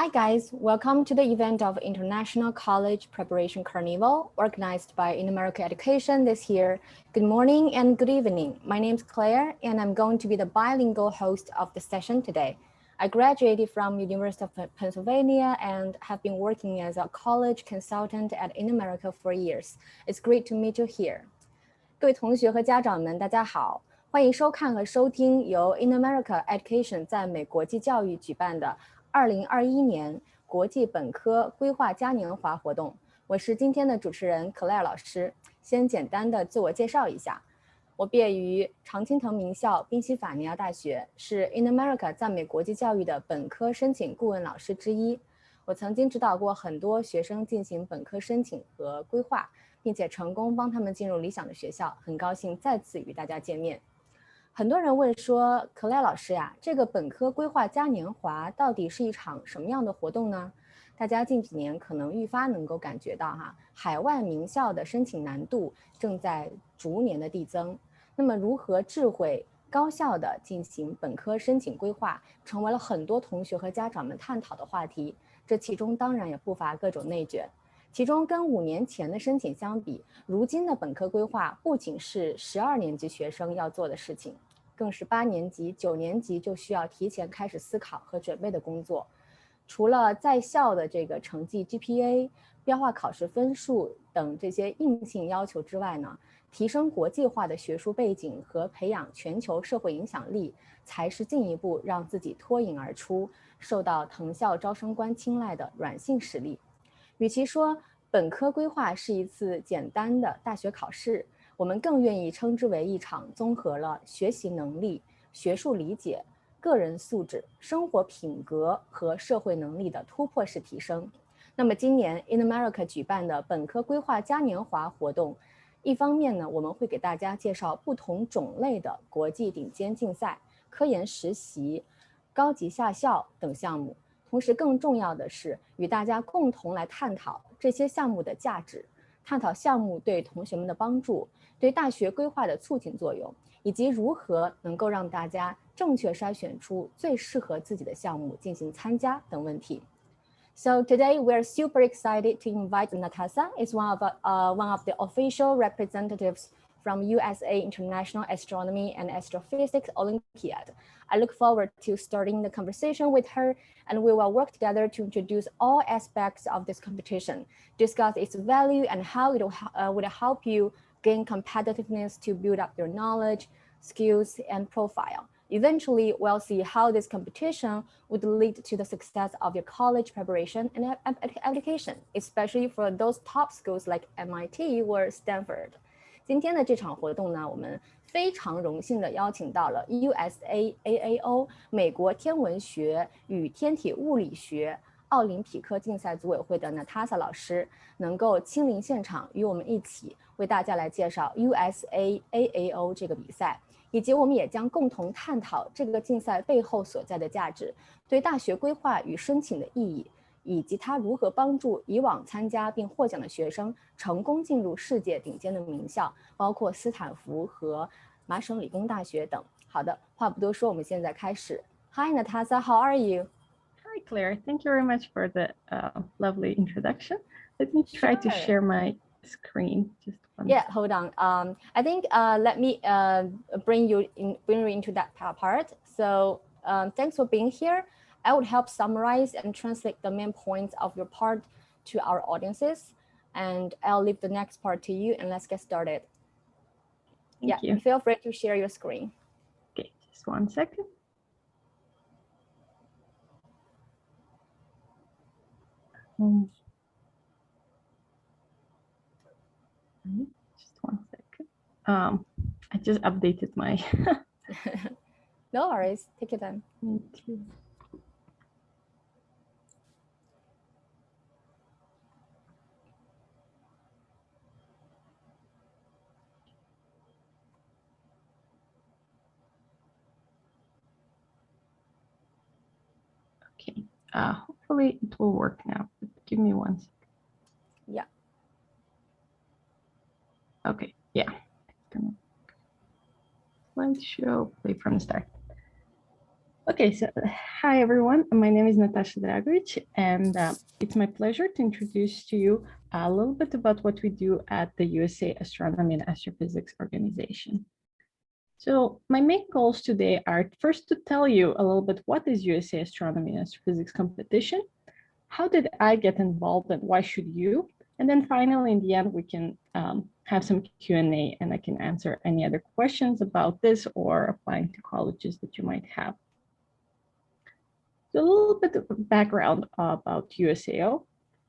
Hi guys, welcome to the event of International College Preparation Carnival organized by In America Education this year. Good morning and good evening. My name is Claire and I'm going to be the bilingual host of the session today. I graduated from University of Pennsylvania and have been working as a college consultant at In America for years. It's great to meet you here. 各位同学和家长们，大家好，欢迎收看和收听由 In America Education 在美国际教育举办的2021年国际本科规划嘉年华活动。我是今天的主持人 Claire 老师。先简单的自我介绍一下，我毕业于常青藤名校宾夕法尼亚大学，是 In America 赞美国际教育的本科申请顾问老师之一。我曾经指导过很多学生进行本科申请和规划，并且成功帮他们进入理想的学校，很高兴再次与大家见面。很多人问说 Claire 老师呀，这个本科规划嘉年华到底是一场什么样的活动呢？大家近几年可能愈发能够感觉到海外名校的申请难度正在逐年的递增。那么如何智慧高效的进行本科申请规划，成为了很多同学和家长们探讨的话题。这其中当然也不乏各种内卷。其中跟5年前的申请相比，如今的本科规划不仅是12年级学生要做的事情，更是8年级、9年级就需要提前开始思考和准备的工作。除了在校的这个成绩 GPA、标化考试分数等这些硬性要求之外呢，提升国际化的学术背景和培养全球社会影响力，才是进一步让自己脱颖而出、受到藤校招生官青睐的软性实力。与其说本科规划是一次简单的大学考试，我们更愿意称之为一场综合了学习能力、学术理解、个人素质、生活品格和社会能力的突破式提升。那么今年 In America 举办的本科规划嘉年华活动，一方面呢，我们会给大家介绍不同种类的国际顶尖竞赛、科研实习、高级下校等项目。同时更重要的是与大家共同来探讨这些项目的价值，探讨项目对同学们的帮助，对大学规划的促进作用，以及如何能够让大家正确筛选出最适合自己的项目进行参加等问题。So today we're super excited to invite Natasha. It's one of the official representatives from USA International Astronomy and Astrophysics Olympiad. I look forward to starting the conversation with her, and we will work together to introduce all aspects of this competition, discuss its value and how it would help you gain competitiveness to build up your knowledge, skills, and profile. Eventually, we'll see how this competition would lead to the success of your college preparation and application, especially for those top schools like MIT or Stanford. 今天的这场活动呢，我们非常荣幸的邀请到了 USAAO 美国天文学与天体物理学奥林匹克竞赛组委会的 Natasha 老师，能够亲临现场与我们一起为大家来介绍 USAAO 这个比赛，以及我们也将共同探讨这个竞赛背后所在的价值，对大学规划与申请的意义，以及它如何帮助以往参加并获奖的学生成功进入世界顶尖的名校，包括斯坦福和麻省理工大学等。好的，话不多说，我们现在开始。Hi Natasha, how are you? Hi Claire, thank you very much for the lovely introduction. Let me try to share my screen. Hold on. I think let me bring you into that part. So thanks for being here. I would help summarize and translate the main points of your part to our audiences, and I'll leave the next part to you, and let's get started. Thank you. Feel free to share your screen. Okay, just 1 second. Just 1 second. I just updated my. No worries. Take your time. Me too. Okay. Hopefully it will work now. Give me 1 second. Yeah. Okay. Yeah. It's gonna slideshow. Play from the start. Okay, so hi everyone. My name is Natasha Dragovic, and it's my pleasure to introduce to you a little bit about what we do at the USA Astronomy and Astrophysics organization. So my main goals today are first to tell you a little bit what is USA Astronomy and Astrophysics competition, how did I get involved and why should you? And then finally, in the end, we can have some Q&A and I can answer any other questions about this or applying to colleges that you might have. So a little bit of background about USAO.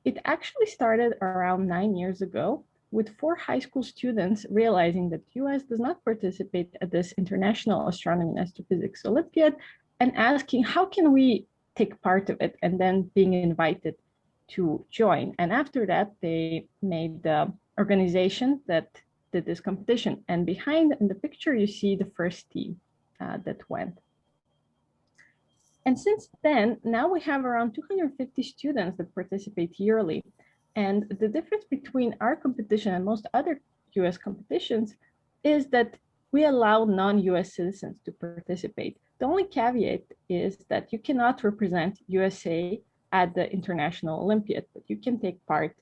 It actually started around 9 years ago with 4 high school students realizing that US does not participate at this International Astronomy and Astrophysics Olympiad and asking how can we take part of it, and then being invited to join. And after that, they made the organization that did this competition. And behind in the picture, you see the first team that went. And since then, now we have around 250 students that participate yearly. And the difference between our competition and most other US competitions is that we allow non-US citizens to participate. The only caveat is that you cannot represent USA at the International Olympiad, but you can take part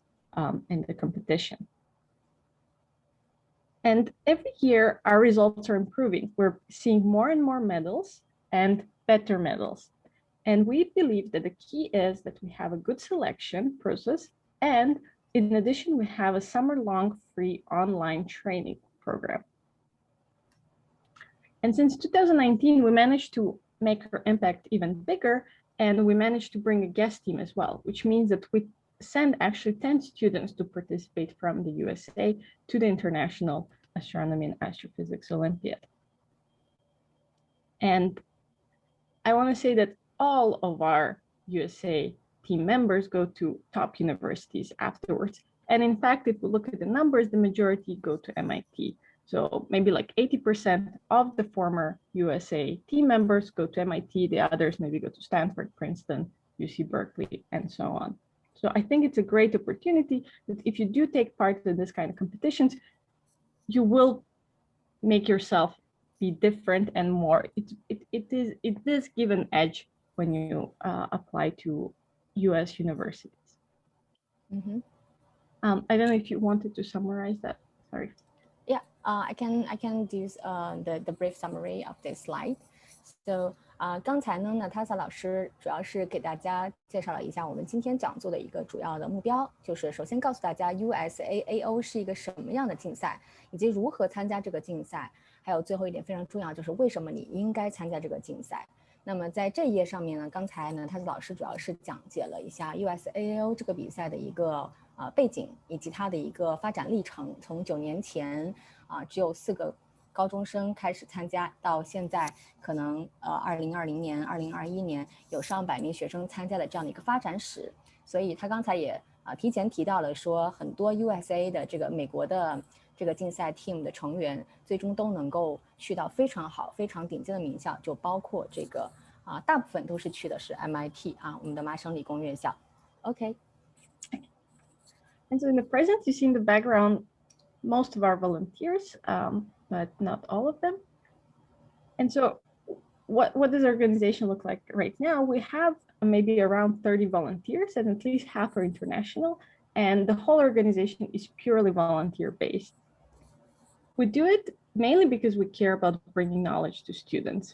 in the competition. And every year, our results are improving. We're seeing more and more medals and better medals. And we believe that the key is that we have a good selection process. And in addition, we have a summer-long free online training program. And since 2019, we managed to make our impact even bigger. And we managed to bring a guest team as well, which means that we send actually 10 students to participate from the USA to the International Astronomy and Astrophysics Olympiad. And I want to say that all of our USA team members go to top universities afterwards. And in fact, if we look at the numbers, the majority go to MIT. So maybe like 80% of the former USA team members go to MIT, the others maybe go to Stanford, Princeton, UC Berkeley, and so on. So I think it's a great opportunity that if you do take part in this kind of competitions, you will make yourself be different and more. It does give an edge when you apply to US universities. Mm-hmm. I don't know if you wanted to summarize that. Sorry. Yeah, I can do the brief summary of this slide. So 刚才呢，Natasha 老师主要是给大家介绍了一下我们今天讲座的一个主要的目标，就是首先告诉大家 USAAO 是一个什么样的竞赛，以及如何参加这个竞赛，还有最后一点非常重要，就是为什么你应该参加这个竞赛。那么在这一页上面呢，刚才呢Natasha老师主要是讲解了一下 USAAO 这个比赛的一个背景以及它的一个发展历程，从9年前只有4个高中生开始参加，到现在可能2020年、2021年有上百名学生参加的这样的一个发展史。所以他刚才也提前提到了说，很多 USA 的这个美国的这个竞赛 team 的成员，最终都能够去到非常好、非常顶尖的名校，就包括这个大部分都是去的是 MIT 我们的麻省理工院校。OK。And so in the present, you see in the background most of our volunteers, but not all of them. And so what does our organization look like right now? We have maybe around 30 volunteers, and at least half are international, and the whole organization is purely volunteer-based. We do it mainly because we care about bringing knowledge to students.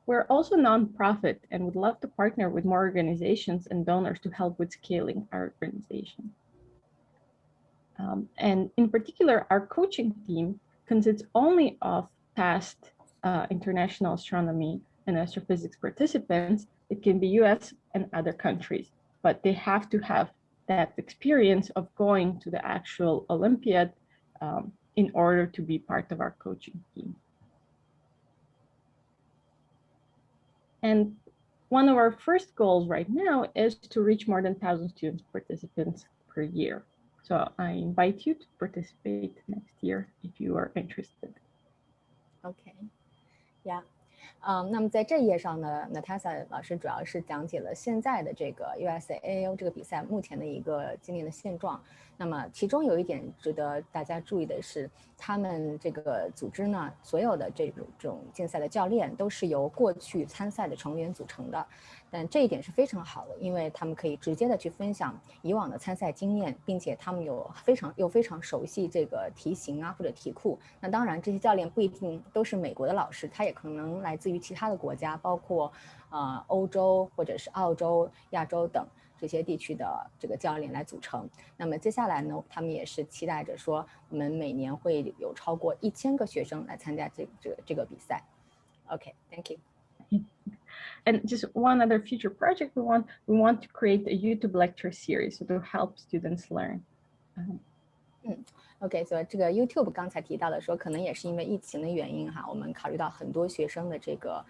We're also nonprofit and would love to partner with more organizations and donors to help with scaling our organization. And in particular, our coaching team consists only of past international astronomy and astrophysics participants. It can be US and other countries, but they have to have that experience of going to the actual Olympiad in order to be part of our coaching team. And one of our first goals right now is to reach more than 1,000 students participants per year. So I invite you to participate next year if you are interested. Okay, yeah. 那么在这一页上呢 ，Natasha 老师主要是讲解了现在的这个 USAAO 这个比赛目前的一个今年的现状。那么其中有一点值得大家注意的是，他们这个组织呢，所有的这种竞赛的教练都是由过去参赛的成员组成的。但这一点是非常好的，因为他们可以直接的去分享以往的参赛经验，并且他们又非常熟悉这个题型啊或者题库。那当然，这些教练不一定都是美国的老师，他也可能来自于其他的国家，包括欧洲或者是澳洲、亚洲等这些地区的这个教练来组成。那么接下来呢，他们也是期待着说，我们每年会有超过1000个学生来参加这个比赛。OK，thank you. And just one other future project we want to create a YouTube lecture series to help students learn. OK， 所以这个 YouTube 刚才提到的说，可能也是因为疫情的原因哈，我们考虑到很多学生的这个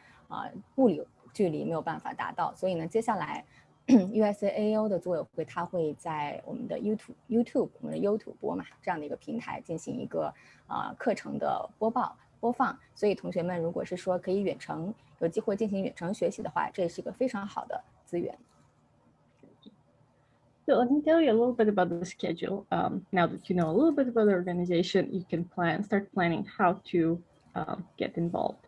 物理距离没有办法达到，所以呢，接下来USAAO 的组委会它会在我们的 YouTube 我们的优土播嘛这样的一个平台进行一个课程的播放，所以同学们如果是说可以有机会进行远程学习的话，这也是一个非常好的资源。So let me tell you a little bit about the schedule. Now that you know a little bit about the organization, you can start planning how to get involved.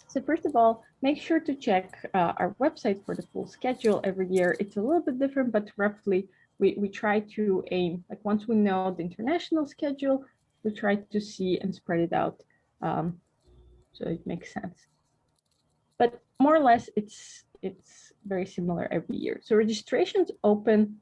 So first of all, make sure to check our website for the full schedule every year. It's a little bit different, but roughly we try to aim, like once we know the international schedule, we try to see and spread it out so it makes sense. But more or less, it's very similar every year. So registrations open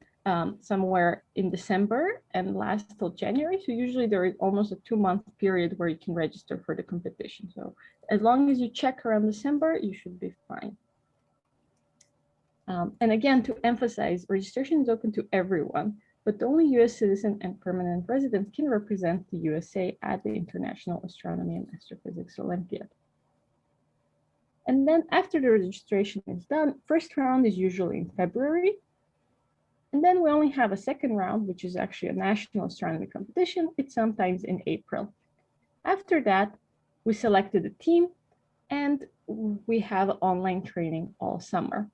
somewhere in December and last till January. So usually there is almost a 2-month period where you can register for the competition. So as long as you check around December, you should be fine. And again, to emphasize, registration is open to everyone, but only US citizen and permanent residents can represent the USA at the International Astronomy and Astrophysics Olympiad. And then after the registration is done, first round is usually in February. And then we only have a second round, which is actually a national astronomy competition. It's sometimes in April. After that, we selected a team and we have online training all summer.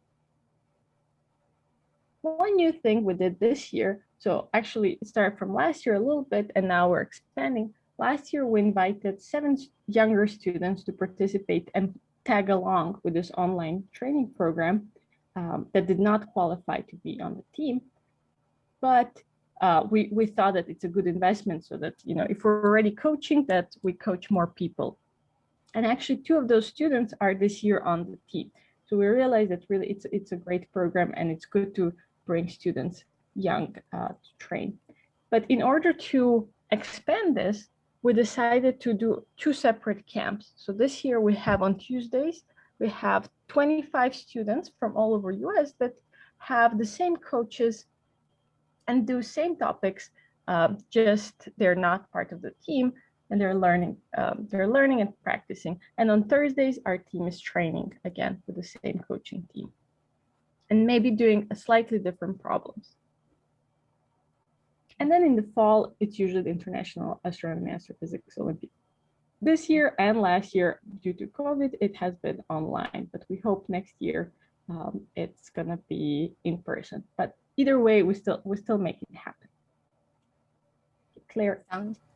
One new thing we did this year, so actually it started from last year a little bit and now we're expanding. Last year, we invited 7 younger students to participate and tag along with this online training program that did not qualify to be on the team. But we thought that it's a good investment so that, you know, if we're already coaching, that we coach more people. And actually 2 of those students are this year on the team. So we realized that really it's a great program and it's good to bring students young to train. But in order to expand this, we decided to do 2 separate camps. So this year we have on Tuesdays, we have 25 students from all over US that have the same coaches and do same topics, just they're not part of the team and they're learning and practicing. And on Thursdays, our team is training again with the same coaching team and maybe doing a slightly different problems. And then in the fall, it's usually the International Astronomy and Astrophysics Olympiad. This year and last year, due to COVID, it has been online, but we hope next year it's gonna be in person. But either way, we still make it happen. Claire.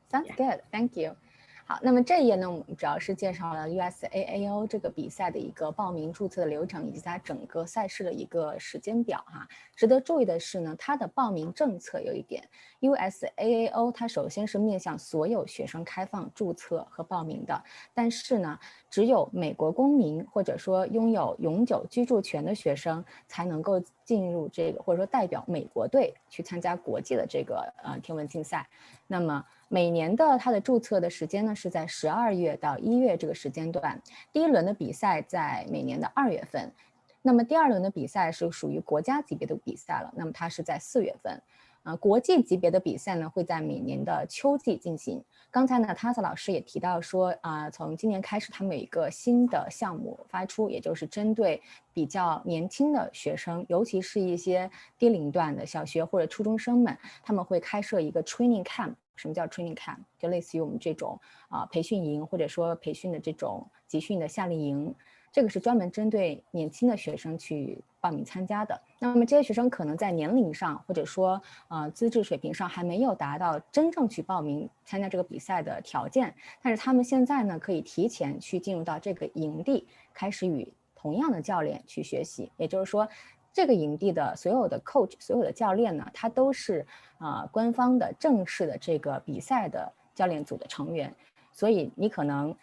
Sounds good. Thank you. 好，那么这一页呢，我们主要是介绍了 USAAO 这个比赛的一个报名注册的流程，以及它整个赛事的一个时间表哈。值得注意的是呢，它的报名政策有一点 ，USAAO 它首先是面向所有学生开放注册和报名的，但是呢，只有美国公民或者说拥有永久居住权的学生才能够进入这个，或者说代表美国队去参加国际的这个天文竞赛。那么每年的它的注册的时间呢是在12月到1月这个时间段，第一轮的比赛在每年的2月份，那么第二轮的比赛是属于国家级别的比赛了，那么它是在4月份。国际级别的比赛呢会在每年的秋季进行。刚才呢Natasha老师也提到说从今年开始他们有一个新的项目发出，也就是针对比较年轻的学生，尤其是一些低龄段的小学或者初中生们，他们会开设一个 training camp。什么叫 training camp？ 就类似于我们这种培训营，或者说培训的这种集训的夏令营。这个是专门针对年轻的学生去报名参加的。那么这些学生可能在年龄上或者说资质水平上还没有达到真正去报名参加这个比赛的条件，但是他们现在呢可以提前去进入到这个营地，开始与同样的教练去学习。也就是说，这个营地的所有的 coach、所有的教练呢，他都是官方的正式的这个比赛的教练组的成员。所以你可能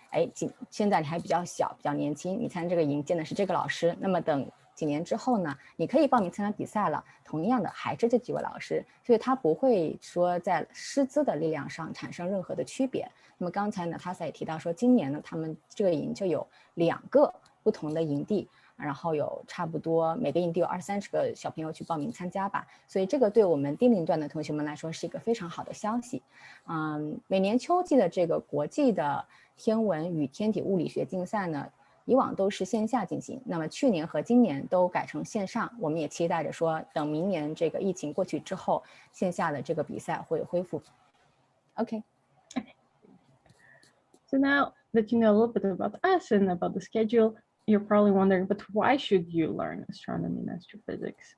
现在你还比较小，比较年轻，你参加这个营见的是这个老师，那么等几年之后呢，你可以报名参加比赛了，同样的还是这几位老师，所以他不会说在师资的力量上产生任何的区别。那么刚才呢，他也提到说，今年呢，他们这个营就有2个不同的营地，然后有差不多每个营地有20-30个小朋友去报名参加吧，所以这个对我们低龄段的同学们来说是一个非常好的消息。每年秋季的这个国际的天文与天体物理学竞赛呢，以往都是线下进行，那么去年和今年都改成线上，我们也期待着说，等明年这个疫情过去之后，线下的这个比赛会恢复。Okay. So now that you know a little bit about us and about the schedule, you're probably wondering, but why should you learn astronomy and astrophysics?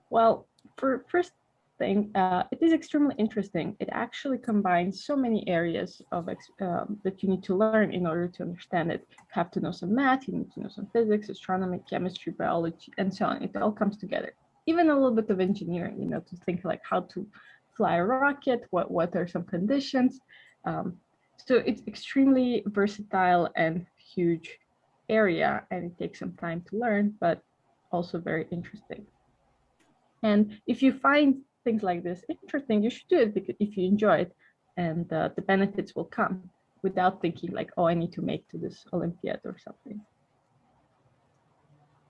Well, first thing, it is extremely interesting. It actually combines so many areas of that you need to learn in order to understand it. You have to know some math, you need to know some physics, astronomy, chemistry, biology, and so on. It all comes together. Even a little bit of engineering, you know, to think like how to fly a rocket, what are some conditions. So it's extremely versatile and huge area, and it takes some time to learn, but also very interesting. And if you find things like this interesting, you should do it because if you enjoy it, and the benefits will come without thinking like, oh, I need to make to this Olympiad or something.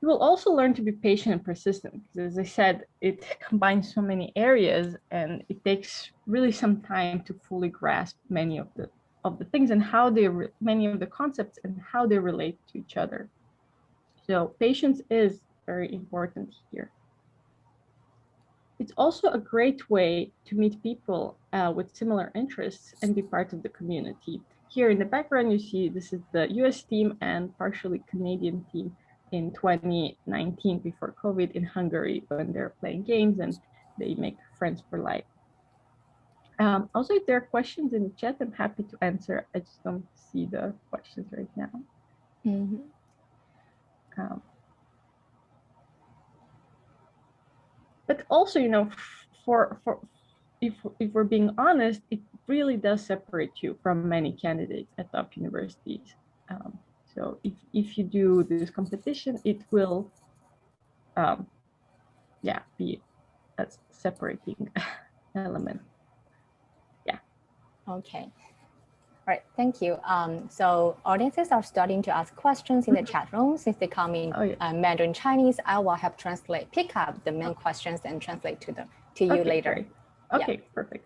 You will also learn to be patient and persistent because, as I said, it combines so many areas, and it takes really some time to fully grasp many of the things and how many of the concepts and how they relate to each other. So patience is very important here. It's also a great way to meet people with similar interests and be part of the community. Here in the background, you see this is the US team and partially Canadian team in 2019 before COVID in Hungary when they're playing games and they make friends for life. Also, if there are questions in the chat, I'm happy to answer. I just don't see the questions right now. But also, you know, if we're being honest, it really does separate you from many candidates at top universities. So if you do this competition, it will, be a separating element. Yeah. Okay. All right, thank you. So audiences are starting to ask questions in the chat room. Since they come in Mandarin Chinese, I will have pick up the main questions and translate to you later. Okay, perfect.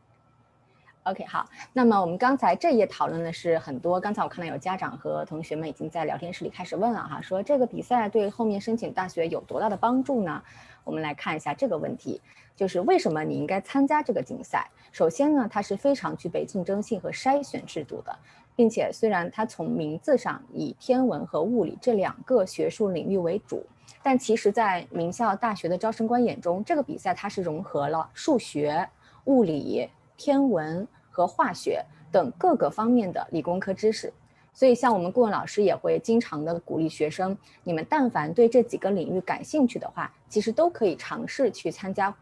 OK， 好，那么我们刚才这页讨论的是很多，刚才我看到有家长和同学们已经在聊天室里开始问了哈，说这个比赛对后面申请大学有多大的帮助呢？我们来看一下这个问题，就是为什么你应该参加这个竞赛？首先呢，它是非常具备竞争性和筛选制度的，并且虽然它从名字上以天文和物理这2个学术领域为主，但其实在名校大学的招生官眼中，这个比赛它是融合了数学、物理、天文和化学等各个方面的理工科知识，所以像我们顾问老师也会经常的鼓励学生，你们但凡对这几个领域感兴趣的话，其实都可以尝试去参加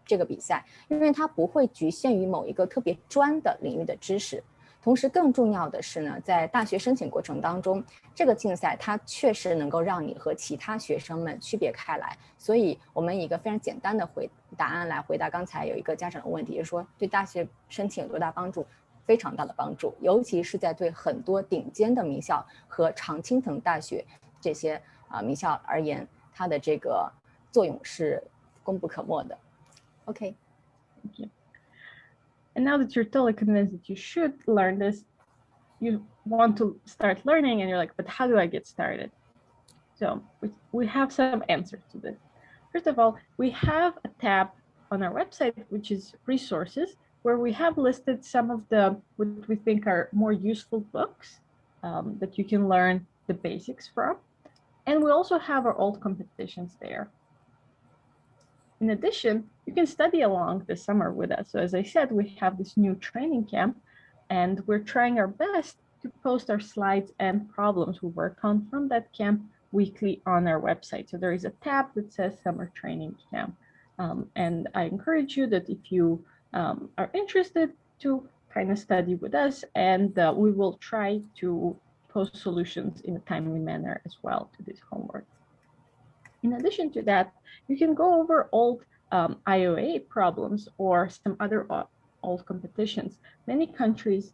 这个比赛，因为它不会局限于某一个特别专的领域的知识。同时更重要的是呢，在大学申请过程当中，这个竞赛它确实能够让你和其他学生们区别开来。所以我们以一个非常简单的答案来回答刚才有一个家长的问题，就是说对大学申请有多大帮助？非常大的帮助，尤其是在对很多顶尖的名校和常青藤大学这些名校而言，它的这个作用是功不可没的。Okay. Thank you. And now that you're totally convinced that you should learn this, you want to start learning and you're like, but how do I get started? So we have some answers to this. First of all, we have a tab on our website, which is resources, where we have listed some of what we think are more useful books that you can learn the basics from. And we also have our old competitions there. In addition, you can study along this summer with us. So as I said, we have this new training camp, and we're trying our best to post our slides and problems we work on from that camp weekly on our website. So there is a tab that says Summer Training Camp. And I encourage you that if you are interested to kind of study with us, and we will try to post solutions in a timely manner as well to this homework. In addition to that, you can go over old IOA problems or some other old competitions. Many countries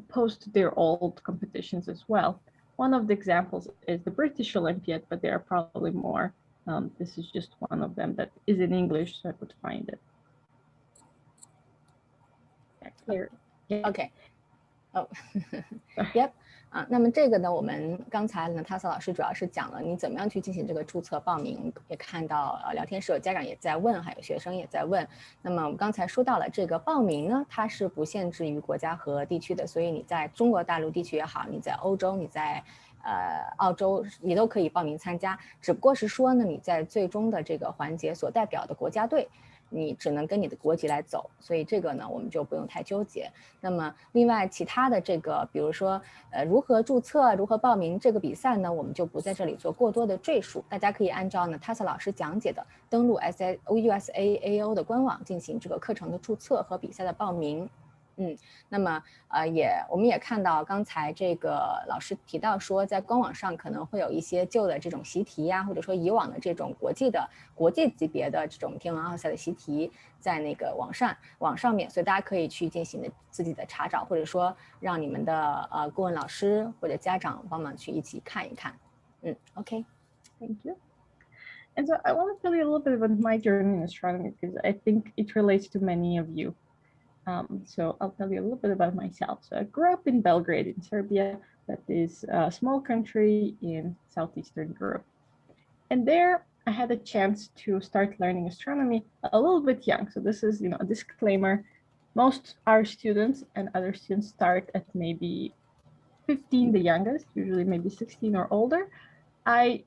post their old competitions as well. One of the examples is the British Olympiad, but there are probably more. This is just one of them that is in English, so I could find it. Here. Yeah. Okay. Oh, yep. 那么这个呢，我们刚才呢，塔斯老师主要是讲了你怎么样去进行这个注册报名，也看到聊天室有家长也在问，还有学生也在问。那么我们刚才说到了这个报名呢，它是不限制于国家和地区的，所以你在中国大陆地区也好，你在欧洲，你在澳洲，你都可以报名参加。只不过是说呢，你在最终的这个环节所代表的国家队，你只能跟你的国籍来走，所以这个呢我们就不用太纠结。那么另外其他的这个比如说如何注册如何报名这个比赛呢，我们就不在这里做过多的赘述，大家可以按照呢塔斯老师讲解的登录 USAAO 的官网进行这个课程的注册和比赛的报名。那么我们也看到刚才这个老师提到说，在官网上可能会有一些旧的这种习题呀，或者说以往的这种国际级别的这种天文奥赛的习题，在那个网上面，所以大家可以去进行自己的查找，或者说让你们的顾问老师或者家长帮忙去一起看一看。OK. Thank you. And so I want to tell you a little bit about my journey in astronomy because I think it relates to many of you. So I'll tell you a little bit about myself. So I grew up in Belgrade in Serbia, that is a small country in southeastern Europe. And there I had a chance to start learning astronomy a little bit young. So this is, a disclaimer. Most our students and other students start at maybe 15, the youngest, usually maybe 16 or older. I,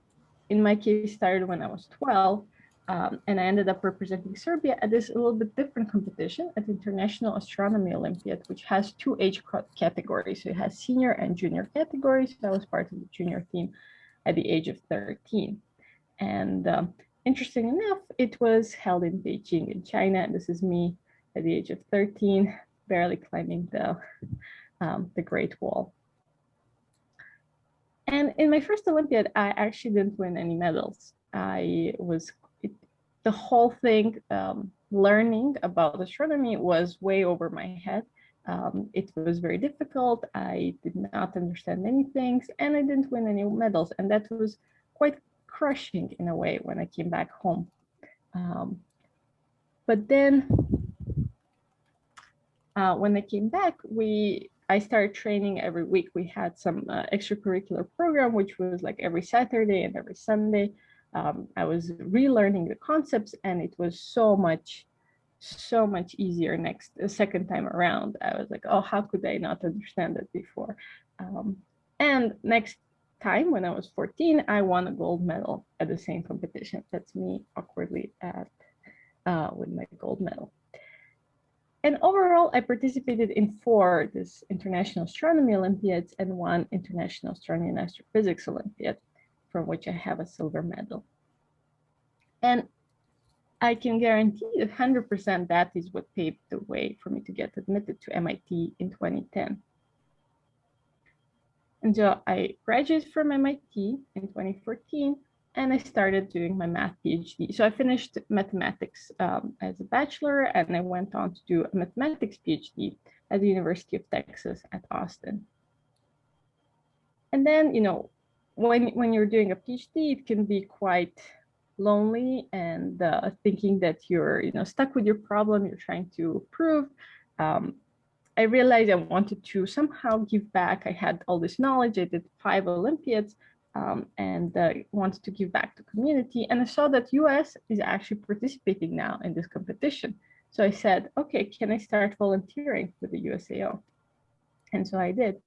in my case, started when I was 12. And I ended up representing Serbia at this a little bit different competition at the International Astronomy Olympiad, which has two age categories. So it has senior and junior categories. So I was part of the junior team at the age of 13. And interesting enough, it was held in Beijing in China. And this is me at the age of 13, barely climbing the Great Wall. And in my first Olympiad, I actually didn't win any medals. The whole thing, learning about astronomy was way over my head. It was very difficult. I did not understand many things, and I didn't win any medals. And that was quite crushing in a way when I came back home. But then when I came back, I started training every week. We had some extracurricular program, which was like every Saturday and every Sunday. I was relearning the concepts, and it was so much easier the second time around. I was like, oh, how could I not understand it before? And next time, when I was 14, I won a gold medal at the same competition. That's me awkwardly with my gold medal. And overall, I participated in 4 this International Astronomy Olympiads and 1 International Astronomy and Astrophysics Olympiad, from which I have a silver medal. And I can guarantee that 100% that is what paved the way for me to get admitted to MIT in 2010. And so I graduated from MIT in 2014, and I started doing my math PhD. So I finished mathematics as a bachelor, and I went on to do a mathematics PhD at the University of Texas at Austin. And then, when you're doing a PhD, it can be quite lonely and thinking that you're, stuck with your problem you're trying to prove. I realized I wanted to somehow give back. I had all this knowledge. I did 5 Olympiads and wanted to give back to community. And I saw that US is actually participating now in this competition. So I said, okay, can I start volunteering with the USAO? And so I did.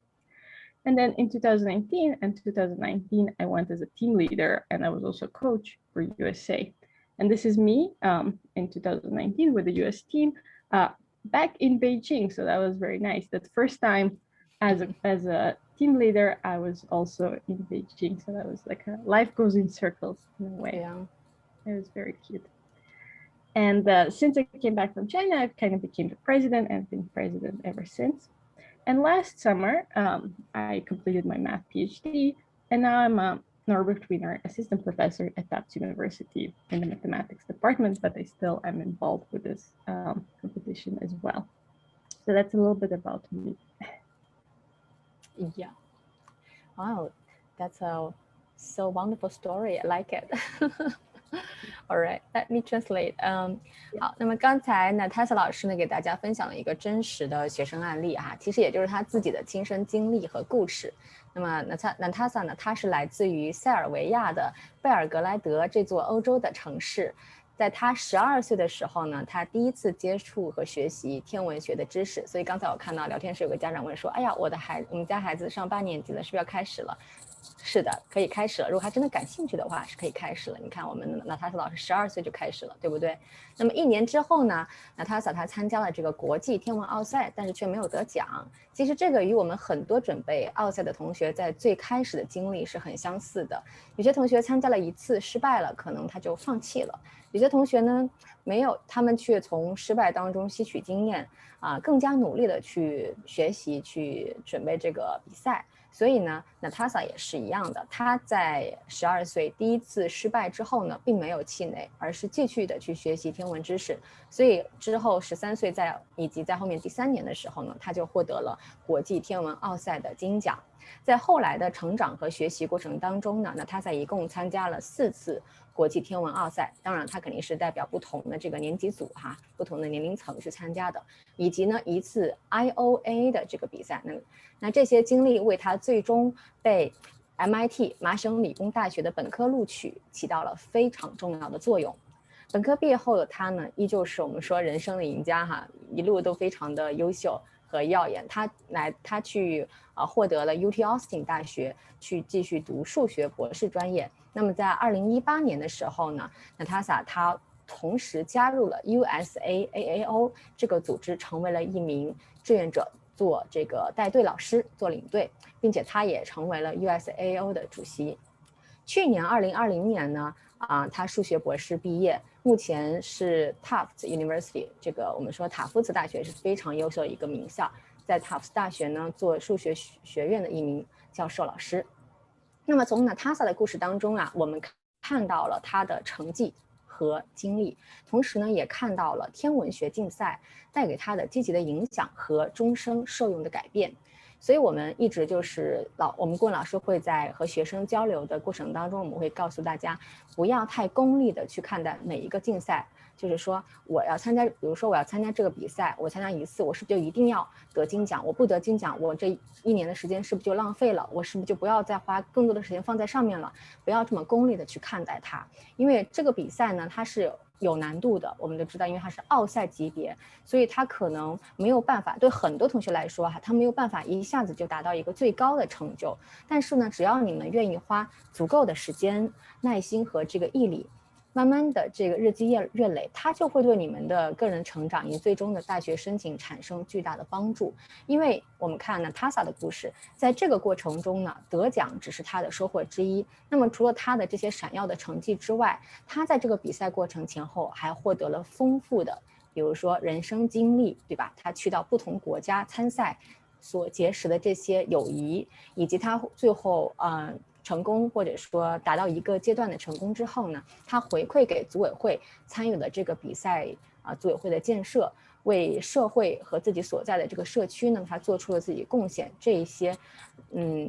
And then in 2019 and 2019, I went as a team leader, and I was also a coach for USA. And this is me in 2019 with the US team back in Beijing. So that was very nice. That first time as a team leader, I was also in Beijing. So that was like life goes in circles in a way. Yeah. It was very cute. And since I came back from China, I kind of became the president and been president ever since. And last summer, I completed my math PhD, and now I'm a Norbert Wiener assistant professor at Tufts University in the mathematics department, but I still am involved with this competition as well. So that's a little bit about me. Yeah. Wow, that's a so wonderful story. I like it. All right, let me translate. 好，那么刚才Natasha 老师呢给大家分享了一个真实的学生案例哈，其实也就是他自己的亲身经历和故事。那么Natasha 呢，她是来自于塞尔维亚的贝尔格莱德这座欧洲的城市。在他12岁的时候呢，他第一次接触和学习天文学的知识。所以刚才我看到聊天室有个家长问说：“哎呀，我们家孩子上8年级了，是不是要开始了？”是的，可以开始了。如果他真的感兴趣的话，是可以开始了。你看，我们Natasha老师12岁就开始了，对不对？那么1年之后呢，Natasha她参加了这个国际天文奥赛，但是却没有得奖。其实这个与我们很多准备奥赛的同学在最开始的经历是很相似的。有些同学参加了1次失败了，可能他就放弃了。有些同学呢没有，他们却从失败当中吸取经验更加努力的去学习，去准备这个比赛。所以呢，Natasha也是一样的，她在12岁第一次失败之后呢，并没有气馁，而是继续的去学习天文知识。所以之后13岁以及在后面第3年的时候呢，她就获得了国际天文奥赛的金奖。在后来的成长和学习过程当中呢，Natasha一共参加了4次国际天文奥赛，当然它肯定是代表不同的这个年级组不同的年龄层去参加的，以及呢1次 IOA 的这个比赛。那这些经历为他最终被 MIT 麻省理工大学的本科录取起到了非常重要的作用。本科毕业后的他呢，依旧是我们说人生的赢家一路都非常的优秀和耀眼。他去获得了 UT Austin 大学去继续读数学博士专业。那么在2018年的时候呢，Natasha她同时加入了 USAAO 这个组织，成为了一名志愿者，做这个带队老师，做领队，并且他也成为了 USAAO 的主席。去年2020年呢，他数学博士毕业，目前是 Tufts University 这个我们说塔夫茨大学是非常优秀的一个名校，在 Tufts 大学呢做数学学院的一名教授老师。那么从 Natasha 的故事当中我们看到了他的成绩和经历，同时呢也看到了天文学竞赛带给他的积极的影响和终生受用的改变。所以我们一直就是我们顾问老师会在和学生交流的过程当中，我们会告诉大家不要太功利的去看待每一个竞赛，就是说我要参加，比如说我要参加这个比赛，我参加1次，我是不是就一定要得金奖？我不得金奖，我这1年的时间是不是就浪费了？我是不是就不要再花更多的时间放在上面了？不要这么功利的去看待它，因为这个比赛呢，它是有难度的，我们都知道，因为它是奥赛级别，所以它可能没有办法，对很多同学来说他没有办法一下子就达到一个最高的成就。但是呢，只要你们愿意花足够的时间、耐心和这个毅力，慢慢的这个日积月累，它就会对你们的个人成长以及最终的大学申请产生巨大的帮助。因为我们看Natasha的故事，在这个过程中呢，得奖只是他的收获之一。那么除了他的这些闪耀的成绩之外，他在这个比赛过程前后还获得了丰富的，比如说人生经历，对吧？他去到不同国家参赛所结识的这些友谊，以及他最后成功或者说达到一个阶段的成功之后呢，他回馈给组委会参与了这个比赛组委会的建设，为社会和自己所在的这个社区呢，他做出了自己贡献，这一些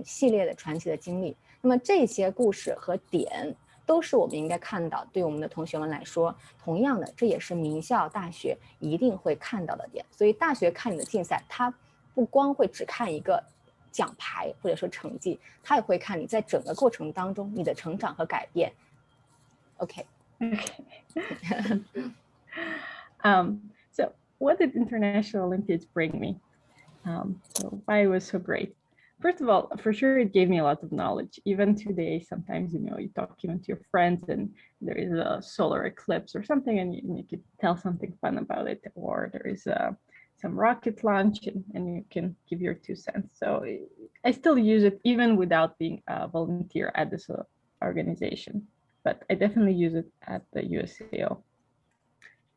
系列的传奇的经历。那么这些故事和点都是我们应该看到，对我们的同学们来说，同样的这也是名校大学一定会看到的点。所以大学看你的竞赛，他不光会只看一个奖牌或者说成绩，他也会看你在整个过程当中你的成长和改变。OK. So what did International Olympiads bring me? So why it was so great? First of all, for sure, it gave me a lot of knowledge. Even today, sometimes, you talk even to your friends and there is a solar eclipse or something, and you could tell something fun about it, or there is some rocket launch, and you can give your 2 cents. So I still use it even without being a volunteer at this organization, but I definitely use it at the USAO.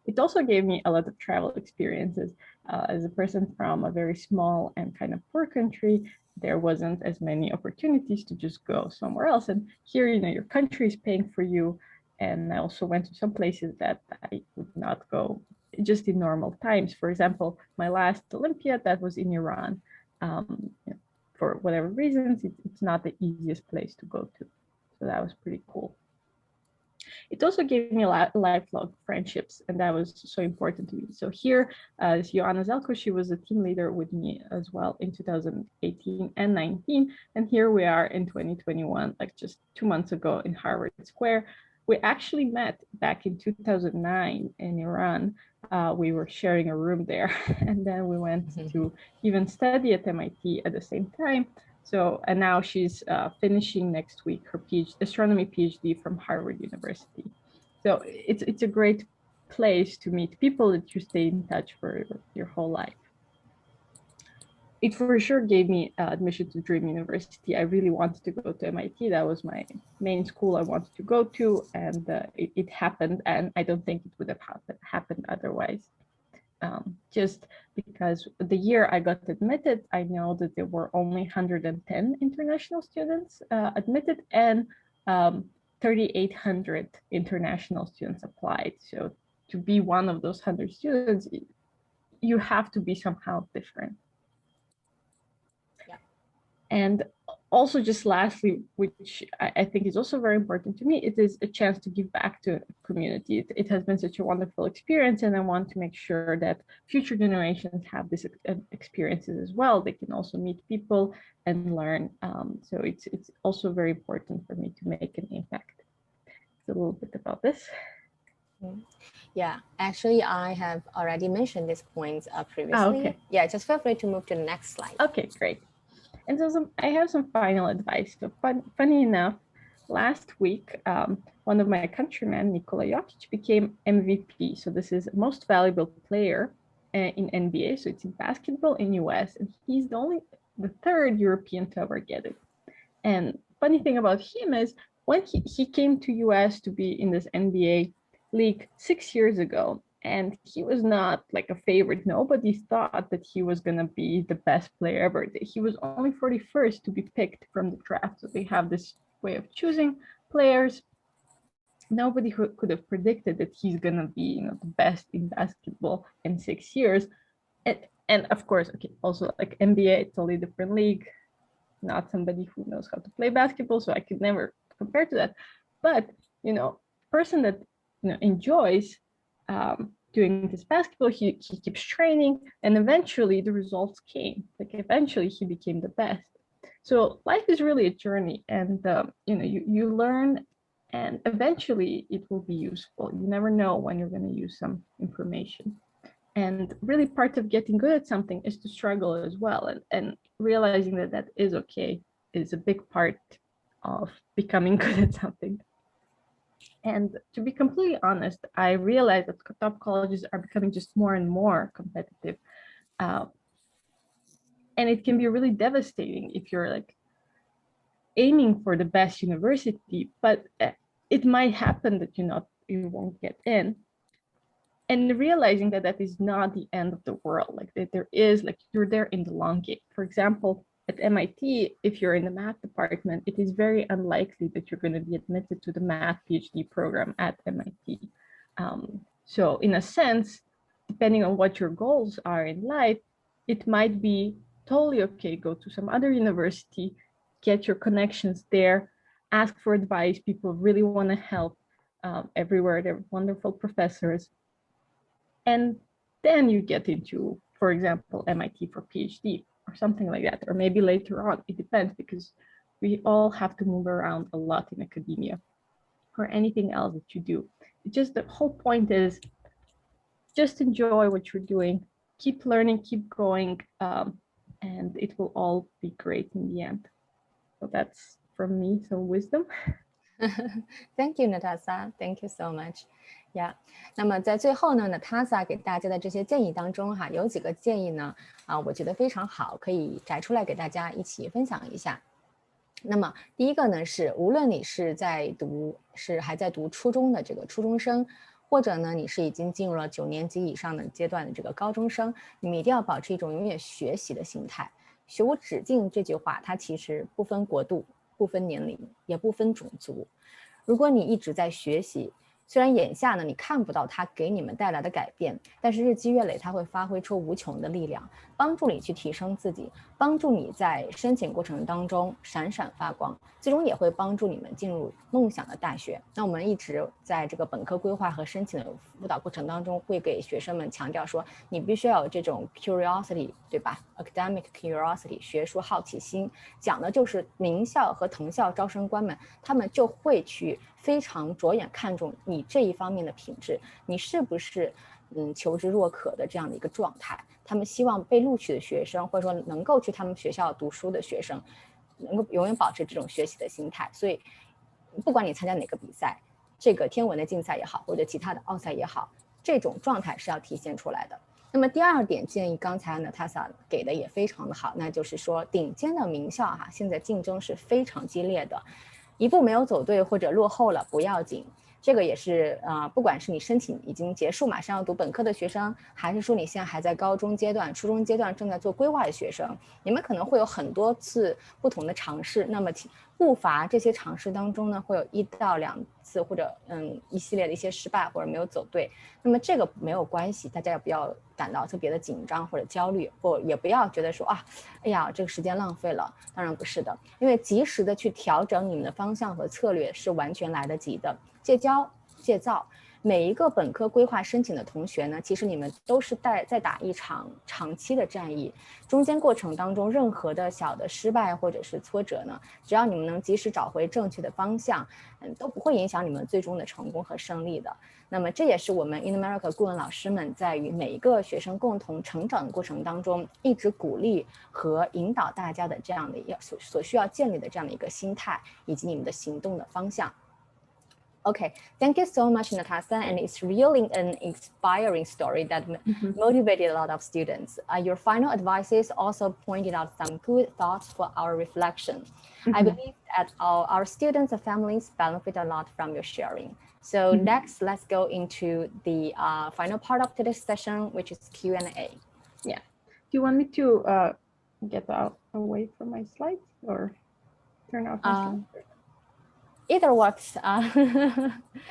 It also gave me a lot of travel experiences. As a person from a very small and kind of poor country, there wasn't as many opportunities to just go somewhere else. And here, your country is paying for you. And I also went to some places that I would not go just in normal times. For example, my last Olympiad, that was in Iran. For whatever reasons, it's not the easiest place to go to. So that was pretty cool. It also gave me lifelong friendships, and that was so important to me. So here, Joanna Zelko, she was a team leader with me as well in 2018 and 19. And here we are in 2021, like just 2 months ago in Harvard Square. We actually met back in 2009 in Iran. We were sharing a room there, and then we went to even study at MIT at the same time. So, and now she's finishing next week her astronomy PhD from Harvard University. So it's a great place to meet people that you stay in touch for your whole life. It for sure gave me admission to Dream University. I really wanted to go to MIT. That was my main school I wanted to go to, and it happened, and I don't think it would have happened otherwise. Just because the year I got admitted, I know that there were only 110 international students admitted, and 3,800 international students applied. So to be one of those 100 students, you have to be somehow different. Yeah. And also, just lastly, which I think is also very important to me, it is a chance to give back to a community. It has been such a wonderful experience, and I want to make sure that future generations have these experiences as well. They can also meet people and learn. So it's also very important for me to make an impact. It's a little bit about this. Yeah, actually, I have already mentioned these points previously. Okay. Yeah, just feel free to move to the next slide. Okay, great. And so I have some final advice. So funny enough, last week, one of my countrymen, Nikola Jokic, became MVP. So this is most valuable player in NBA. So it's in basketball in US, and he's the third European to ever get it. And funny thing about him is when he came to US to be in this NBA league 6 years ago, and he was not like a favorite. Nobody thought that he was going to be the best player ever. He was only 41st to be picked from the draft. So they have this way of choosing players. Nobody could have predicted that he's going to be the best in basketball in 6 years. And of course, okay, also like NBA, it's totally different league. Not somebody who knows how to play basketball, so I could never compare to that. But person that enjoys doing this basketball, he keeps training, and eventually the results came. Like eventually he became the best. So life is really a journey, and you learn, and eventually it will be useful. You never know when you're going to use some information. And really part of getting good at something is to struggle as well, and realizing that is okay is a big part of becoming good at something. And to be completely honest, I realized that top colleges are becoming just more and more competitive. And it can be really devastating if you're like aiming for the best university, but it might happen that you won't get in. And realizing that is not the end of the world, like that there is, like, you're there in the long game. For example, at MIT, if you're in the math department, it is very unlikely that you're going to be admitted to the math PhD program at MIT. So in a sense, depending on what your goals are in life, it might be totally okay, go to some other university, get your connections there, ask for advice. People really want to help everywhere. They're wonderful professors. And then you get into, for example, MIT for PhD or something like that, or maybe later on. It depends, because we all have to move around a lot in academia or anything else that you do. Just the whole point is just enjoy what you're doing, keep learning, keep going. and it will all be great in the end. So that's from me, some wisdom. Thank you, Natasha. Thank you so much. Yeah. 那么在最后呢，Natasha 给大家的这些建议当中哈，有几个建议呢我觉得非常好，可以摘出来给大家一起分享一下。那么第一个呢是，无论你是还在读初中的这个初中生，或者呢你是已经进入了9年级以上的阶段的这个高中生，你们一定要保持一种永远学习的心态。学无止境这句话，它其实不分国度，不分年龄，也不分种族。如果你一直在学习，虽然眼下呢你看不到它给你们带来的改变，但是日积月累它会发挥出无穷的力量，帮助你去提升自己，帮助你在申请过程当中闪闪发光，最终也会帮助你们进入梦想的大学。那我们一直在这个本科规划和申请的辅导过程当中，会给学生们强调说，你必须要有这种 curiosity， 对吧？ academic curiosity， 学术好奇心，讲的就是名校和藤校招生官们，他们就会去非常着眼看重你这一方面的品质，你是不是求知若渴的这样的一个状态。他们希望被录取的学生，或者说能够去他们学校读书的学生，能够永远保持这种学习的心态。所以不管你参加哪个比赛，这个天文的竞赛也好，或者其他的奥赛也好，这种状态是要体现出来的。那么第二点建议，刚才Natasha给的也非常的好，那就是说顶尖的名校现在竞争是非常激烈的，一步没有走对或者落后了不要紧，这个也是不管是你申请已经结束马上要读本科的学生，还是说你现在还在高中阶段初中阶段正在做规划的学生，你们可能会有很多次不同的尝试，那么不乏这些尝试当中呢，会有1到2次或者一系列的一些失败或者没有走对，那么这个没有关系，大家也不要感到特别的紧张或者焦虑，或也不要觉得说哎呀这个时间浪费了，当然不是的，因为及时的去调整你们的方向和策略是完全来得及的。戒骄戒躁，每一个本科规划申请的同学呢，其实你们都是在打一场长期的战役，中间过程当中任何的小的失败或者是挫折呢，只要你们能及时找回正确的方向，都不会影响你们最终的成功和胜利的。那么这也是我们 In America 顾问老师们在与每一个学生共同成长的过程当中，一直鼓励和引导大家的这样的所需要建立的这样的一个心态，以及你们的行动的方向。Okay, thank you so much, Natasha. And it's really an inspiring story that motivated a lot of students. Your final advices also pointed out some good thoughts for our reflection. I believe that our students and families benefit a lot from your sharing. So next, let's go into the final part of today's session, which is Q&A. Yeah. Do you want me to get away from my slides or turn off my slides? Either works.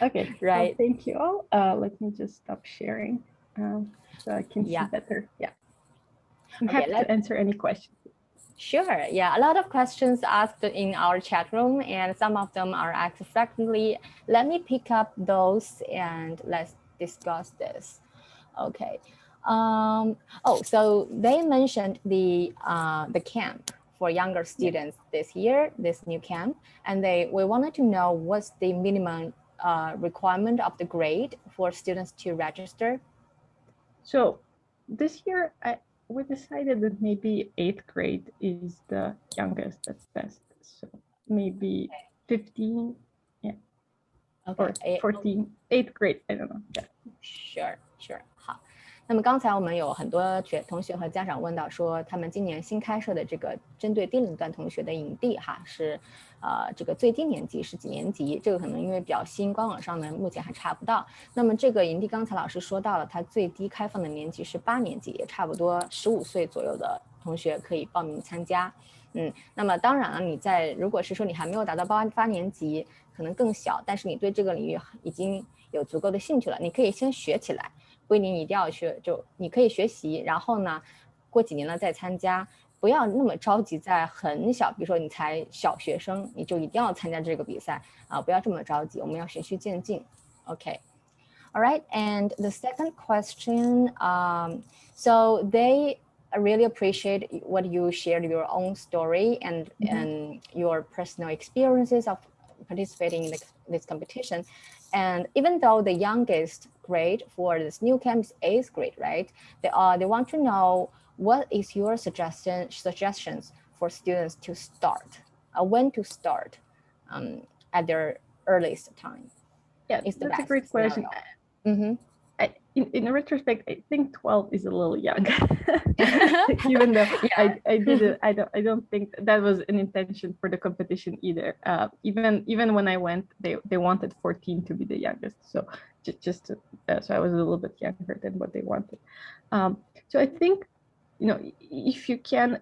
Okay, right. Well, thank you all. Let me just stop sharing so I can see better. Yeah. I'm happy to answer any questions. Sure. Yeah, a lot of questions asked in our chat room, and some of them are asked frequently. Let me pick up those and let's discuss this. Okay. So they mentioned the camp for younger students this year, this new camp, and we wanted to know what's the minimum requirement of the grade for students to register. So this year we decided that maybe 8th grade is the youngest that's best. So maybe 15, or 14, 8th grade, I don't know. Yeah. Sure. 好。那么刚才我们有很多同学和家长问到说，他们今年新开设的这个针对低龄段同学的营地是这个最低年级是几年级？这个可能因为比较新，官网上呢目前还查不到。那么这个营地刚才老师说到了，它最低开放的年级是8年级，也差不多15岁左右的同学可以报名参加。那么当然了，如果是说你还没有达到8年级，可能更小，但是你对这个领域已经有足够的兴趣了，你可以先学起来。不一定一定要学，就你可以学习，然后呢，过几年了再参加，不要那么着急，在很小，比如说你才小学生，你就一定要参加这个比赛不要这么着急，我们要循序渐进。Okay. All right, and the second question, so they really appreciate what you shared your own story and your personal experiences of participating in this competition. And even though the youngest grade for this new camp is 8th grade, right? They want to know what is your suggestions for students to start? When to start at their earliest time? Yeah, Is the that's a best great question. Mm-hmm. In retrospect, I think 12 is a little young. Even though yeah. I don't think that was an intention for the competition either. Even when I went, they wanted 14 to be the youngest. So so I was a little bit younger than what they wanted. So I think, if you can,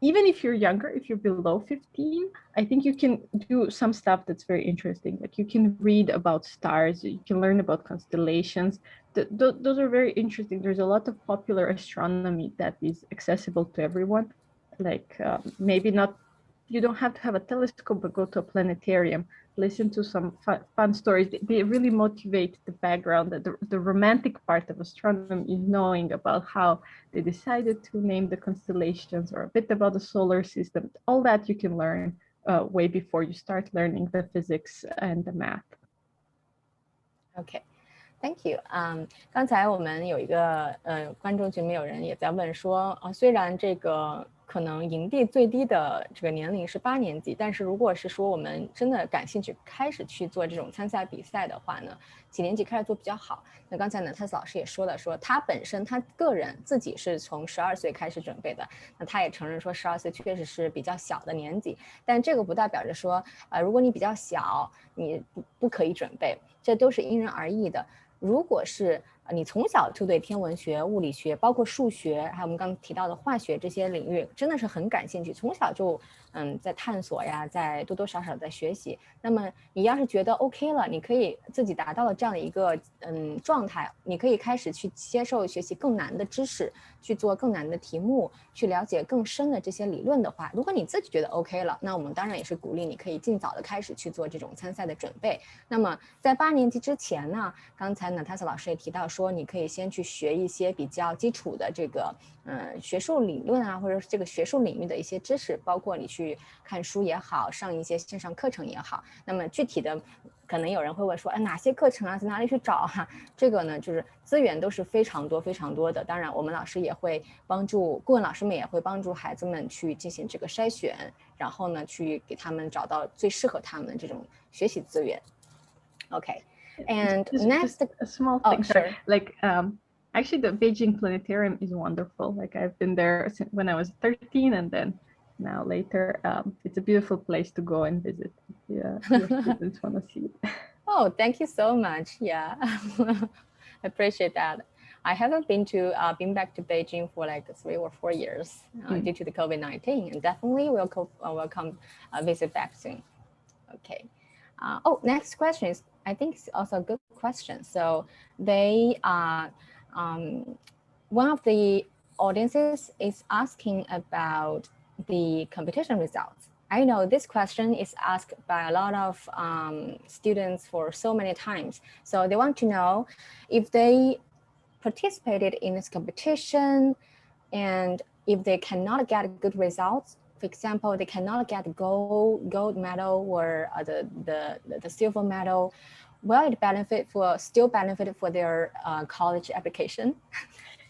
even if you're younger, if you're below 15, I think you can do some stuff that's very interesting. Like you can read about stars, you can learn about constellations. Those are very interesting. There's a lot of popular astronomy that is accessible to everyone. Like maybe not, you don't have to have a telescope, but go to a planetarium, listen to some fun stories. They really motivate the background. The romantic part of astronomy is knowing about how they decided to name the constellations or a bit about the solar system. All that you can learn way before you start learning the physics and the math. Okay. Thank you. 刚才我们有一个观众群里面有人也在问说，虽然这个可能营地最低的这个年龄是8年级，但是如果是说我们真的感兴趣开始去做这种参赛比赛的话呢，几年级开始做比较好。那刚才呢，泰斯老师也说了，说他本身他个人自己是从12岁开始准备的，那他也承认说12岁确实是比较小的年纪，但这个不代表着说，如果你比较小，你不可以准备，这都是因人而异的。如果是你从小就对天文学、物理学，包括数学，还有我们刚刚提到的化学这些领域，真的是很感兴趣，从小就在探索呀，在多多少少在学习。那么你要是觉得 OK 了，你可以自己达到了这样的一个状态，你可以开始去接受学习更难的知识，去做更难的题目，去了解更深的这些理论的话，如果你自己觉得 OK 了，那我们当然也是鼓励你可以尽早的开始去做这种参赛的准备。那么在8年级之前呢，刚才呢泰斯老师也提到说，你可以先去学一些比较基础的这个学术理论啊，或者是这个学术领域的一些知识，包括你去看书也好，上一些线上课程也好。那么具体的可能有人会问说，哪些课程啊，在哪里去找啊？这个呢，就是资源都是非常多非常多的。当然，我们老师也会帮助，顾问老师们也会帮助孩子们去进行这个筛选，然后呢，去给他们找到最适合他们的这种学习资源。Okay, and next, just a small thing. Sure. Like actually, the Beijing Planetarium is wonderful. Like I've been there since when I was 13, and then now later. It's a beautiful place to go and visit. Yeah, your students want to see it. Oh, thank you so much. Yeah, I appreciate that. I haven't been back to Beijing for like 3 or 4 years due to the COVID-19, and definitely will come visit back soon. Okay. Next question is, I think it's also a good question. So they one of the audiences is asking about the competition results. I know this question is asked by a lot of students for so many times. So they want to know if they participated in this competition and if they cannot get good results. For example, they cannot get gold medal or the silver medal. Will it still benefit for their college application?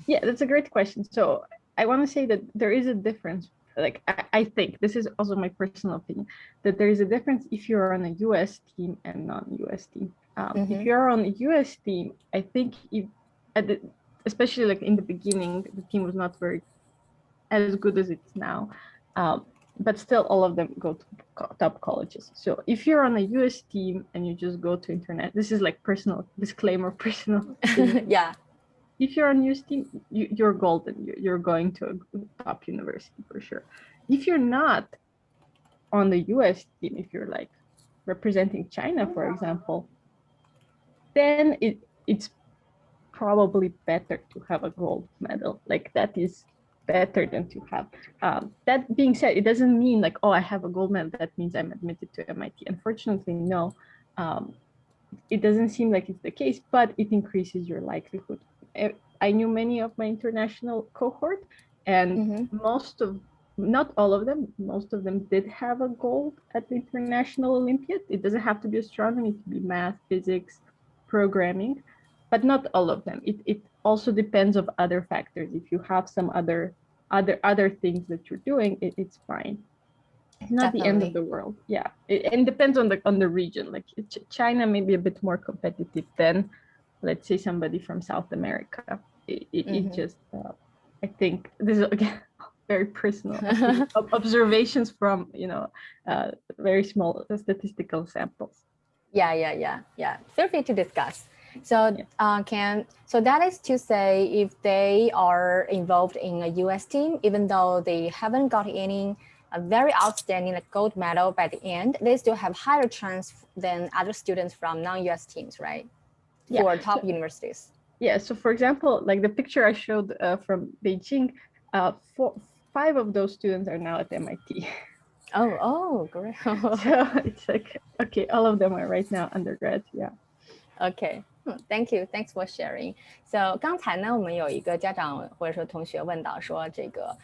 Yeah, that's a great question. So I want to say that there is a difference. Like I think this is also my personal opinion, that there is a difference if you're on a US team and non-US team. If you're on a US team, I think especially like in the beginning, the team was not very as good as it's now. But still all of them go to top colleges. So if you're on a US team and you just go to internet, this is like personal disclaimer, personal. Yeah. If you're on US team, you're golden. You're going to a top university for sure. If you're not on the US team, if you're like representing China, for example, then it's probably better to have a gold medal. Like that is better than to have. That being said, it doesn't mean like, oh, I have a gold medal, that means I'm admitted to MIT. Unfortunately, no. It doesn't seem like it's the case, but it increases your likelihood. I knew many of my international cohort, and not all of them, most of them did have a gold at the International Olympiad. It doesn't have to be astronomy, it could be math, physics, programming, but not all of them. It also depends on other factors. If you have some other other things that you're doing, it's fine. It's not the end of the world. Yeah, it depends on the region. Like China may be a bit more competitive than, let's say, somebody from South America. It just, I think this is again very personal observations from very small statistical samples. Yeah. Feel free to discuss. So so that is to say, if they are involved in a US team, even though they haven't got any very outstanding gold medal by the end, they still have higher chance than other students from non-US teams, right? For top universities. Yeah, so for example, like the picture I showed from Beijing, 5 of those students are now at MIT. Oh, great. So it's like, okay, all of them are right now undergrads, yeah. Okay, thank you, thanks for sharing. So 刚才呢，我们有一个家长或者说同学问到说，这个，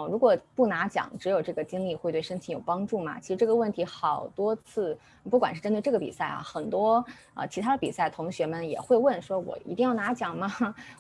如果不拿奖，只有这个经历会对申请有帮助吗？其实这个问题好多次，不管是针对这个比赛啊，很多其他的比赛，同学们也会问说，我一定要拿奖吗？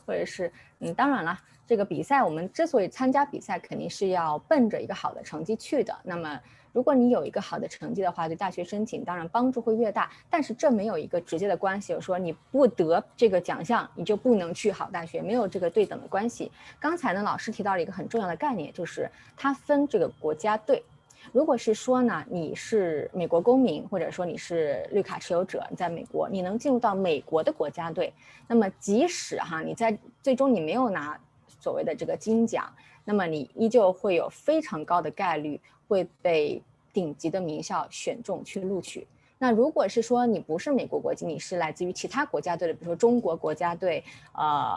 或者是，当然了，这个比赛我们之所以参加比赛，肯定是要奔着一个好的成绩去的。那么如果你有一个好的成绩的话，对大学申请当然帮助会越大，但是这没有一个直接的关系，说你不得这个奖项，你就不能去好大学，没有这个对等的关系。刚才呢，老师提到了一个很重要的概念，就是它分这个国家队。如果是说呢，你是美国公民，或者说你是绿卡持有者，你在美国，你能进入到美国的国家队，那么即使你在最终你没有拿所谓的这个金奖，那么你依旧会有非常高的概率会被顶级的名校选中去录取。那如果是说你不是美国国籍，你是来自于其他国家队的，比如说中国国家队、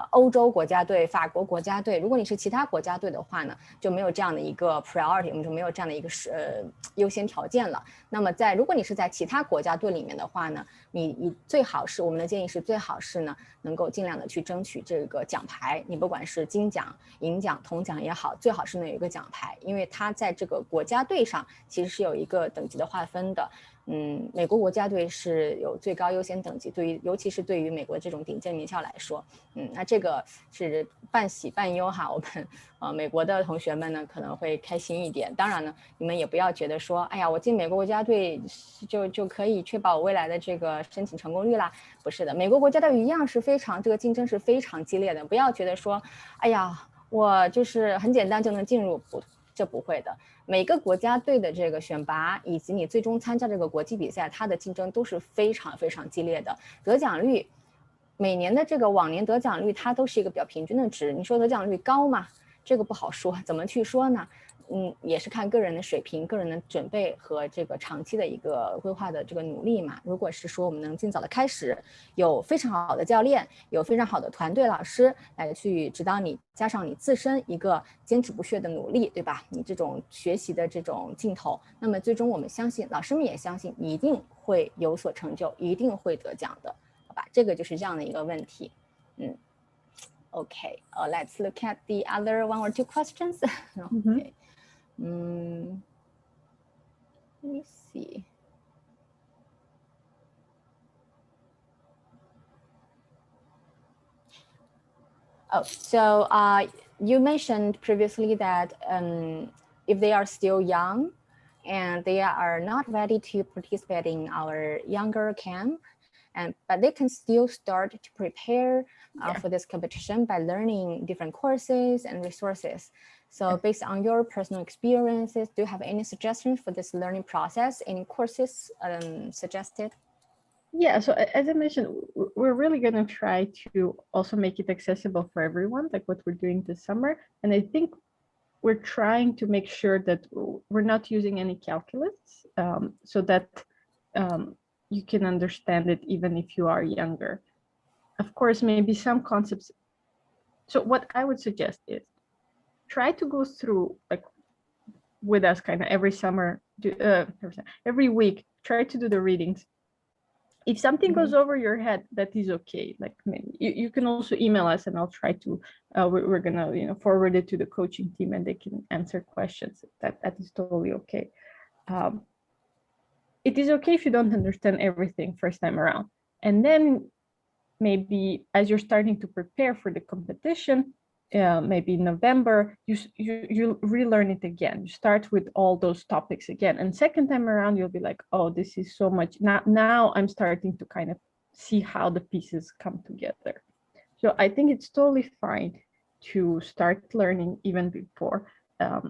欧洲国家队、法国国家队，如果你是其他国家队的话呢，就没有这样的一个 priority， 我们就没有这样的一个优先条件了。那么如果你是在其他国家队里面的话呢，你最好是，我们的建议是最好是呢，能够尽量的去争取这个奖牌。你不管是金奖、银奖、铜奖也好，最好是能有一个奖牌，因为它在这个国家队上其实是有一个等级的划分的。美国国家队是有最高优先等级，尤其是对于美国这种顶尖名校来说，那这个是半喜半忧哈。我们美国的同学们呢可能会开心一点，当然呢，你们也不要觉得说，哎呀，我进美国国家队就可以确保我未来的这个申请成功率啦。不是的，美国国家队一样是这个竞争是非常激烈的，不要觉得说，哎呀，我就是很简单就能进入，这不会的。每个国家队的这个选拔以及你最终参加这个国际比赛，它的竞争都是非常非常激烈的。得奖率，每年的这个往年得奖率它都是一个比较平均的值。你说得奖率高吗？这个不好说，怎么去说呢？也是看个人的水平、个人的准备和这个长期的一个规划的这个努力嘛。如果是说我们能尽早的开始，有非常好的教练，有非常好的团队老师来去指导你，加上你自身一个坚持不懈的努力，对吧？你这种学习的这种劲头，那么最终我们相信，老师们也相信，你一定会有所成就，一定会得奖的，好吧？这个就是这样的一个问题。Okay, let's look at the other 1 or 2 questions. Okay. Let me see. So you mentioned previously that if they are still young and they are not ready to participate in our younger camp, but they can still start to prepare for this competition by learning different courses and resources. So based on your personal experiences, do you have any suggestions for this learning process? Any courses suggested? Yeah, so as I mentioned, we're really going to try to also make it accessible for everyone, like what we're doing this summer. And I think we're trying to make sure that we're not using any calculus so that you can understand it even if you are younger. Of course, maybe some concepts. So what I would suggest is try to go through like with us kind of every summer, every week, try to do the readings. If something goes over your head, that is okay. Like you can also email us and I'll try to, we're gonna forward it to the coaching team and they can answer questions. That is totally okay. It is okay if you don't understand everything first time around. And then maybe as you're starting to prepare for the competition, maybe November, you relearn it again. You start with all those topics again, and second time around you'll be like, oh, this is so much. Now I'm starting to kind of see how the pieces come together. So I think it's totally fine to start learning even before,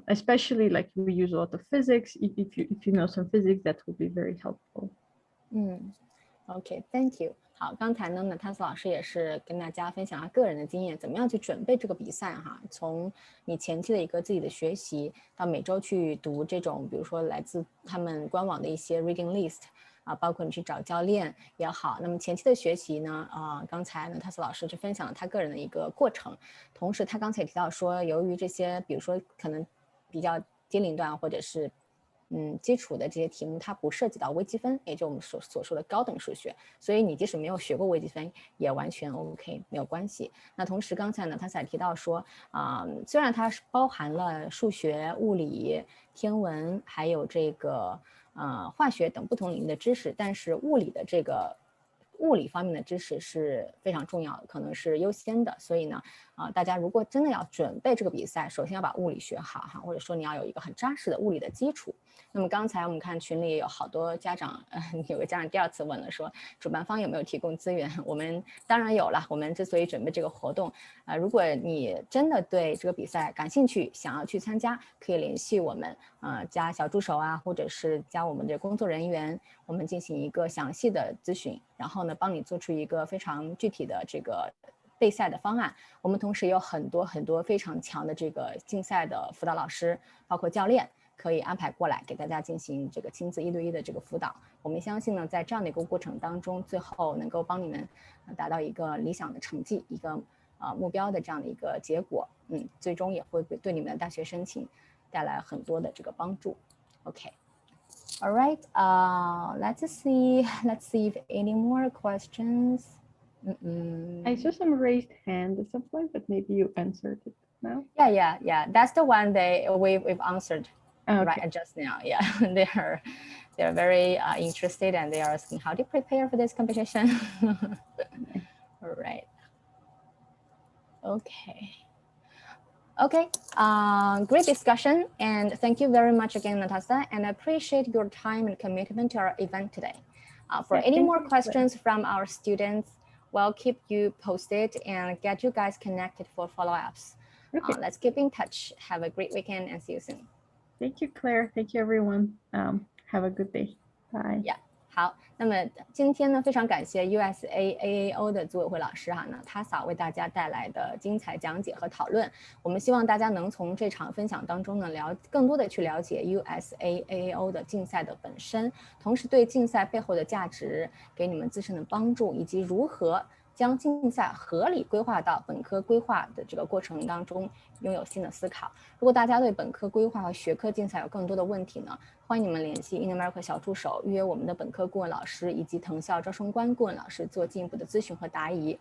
especially like we use a lot of physics. If you know some physics, that will be very helpful. OK, thank you。好，刚才呢，Natasha 老师也是跟大家分享了个人的经验，怎么样去准备这个比赛哈？从你前期的一个自己的学习，到每周去读这种，比如说来自他们官网的一些 reading list 啊，包括你去找教练也好。那么前期的学习呢，刚才Natasha 老师就分享了他个人的一个过程，同时他刚才也提到说，由于这些，比如说可能比较低龄段或者是基础的这些题目它不涉及到微积分，也就我们所说的高等数学，所以你即使没有学过微积分也完全 OK， 没有关系。那同时刚才呢，他才提到说虽然它是包含了数学、物理、天文还有这个化学等不同领域的知识，但是物理方面的知识是非常重要的，可能是优先的。所以呢，大家如果真的要准备这个比赛，首先要把物理学好哈，或者说你要有一个很扎实的物理的基础。那么刚才我们看群里也有好多家长，有个家长第二次问了，说主办方有没有提供资源？我们当然有了。我们之所以准备这个活动，如果你真的对这个比赛感兴趣，想要去参加，可以联系我们，加小助手啊，或者是加我们的工作人员，我们进行一个详细的咨询，然后呢，帮你做出一个非常具体的这个备赛的方案。我们同时有很多非常强的这个竞赛的辅导老师，包括教练，可以安排过来给大家进行这个亲自1对1的这个辅导。我们相信呢，在这样的一个过程当中，最后能够帮你们达到一个理想的成绩，一个目标的这样的一个结果。最终也会对你们的大学申请带来很多的这个帮助。OK。All right, let's see if any more questions. I saw some raised hand at some point, but maybe you answered it now. Yeah. That's the one we've answered right just now. Yeah, they're very interested, and they are asking how to prepare for this competition. All right. Okay, great discussion, and thank you very much again, Natasha, and I appreciate your time and commitment to our event today. For any more questions from our students, we'll keep you posted and get you guys connected for follow-ups. Let's keep in touch. Have a great weekend and see you soon. Thank you, Claire. Thank you, everyone. Have a good day. Bye. Yeah. 好，那么今天呢，非常感谢 USAAO 的组委会老师哈，Natasha 为大家带来的精彩讲解和讨论。我们希望大家能从这场分享当中呢，更多的去了解 USAAO 的竞赛的本身，同时对竞赛背后的价值给你们自身的帮助，以及如何将竞赛合理规划到本科规划的这个过程当中，拥有新的思考。如果大家对本科规划和学科竞赛有更多的问题呢，欢迎你们联系 In-America 小助手，预约我们的本科顾问老师以及藤校招生官顾问老师做进一步的咨询和答疑。